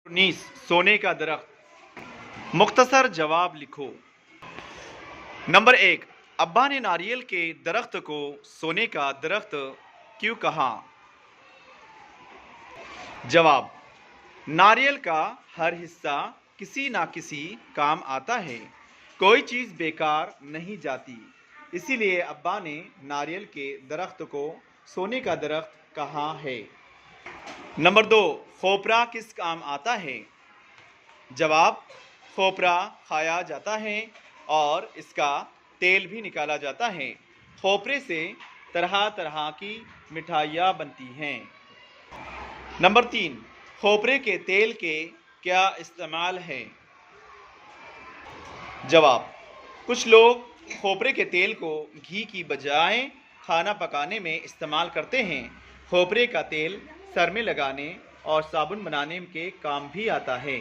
19 सोने का दरख्त। मुख्तसर जवाब लिखो। नंबर 1, अब्बा ने नारियल के दरख्त को सोने का दरख्त क्यों कहा? जवाब, नारियल का हर हिस्सा किसी ना किसी काम आता है, कोई चीज़ बेकार नहीं जाती, इसीलिए अब्बा ने नारियल के दरख्त को सोने का दरख्त कहा है। नंबर 2, खोपरा किस काम आता है? जवाब, खोपरा खाया जाता है और इसका तेल भी निकाला जाता है। खोपरे से तरह तरह की मिठाइयाँ बनती हैं। नंबर 3, खोपरे के तेल के क्या इस्तेमाल है? जवाब, कुछ लोग खोपरे के तेल को घी की बजाय खाना पकाने में इस्तेमाल करते हैं। खोपरे का तेल सर में लगाने और साबुन बनाने के काम भी आता है।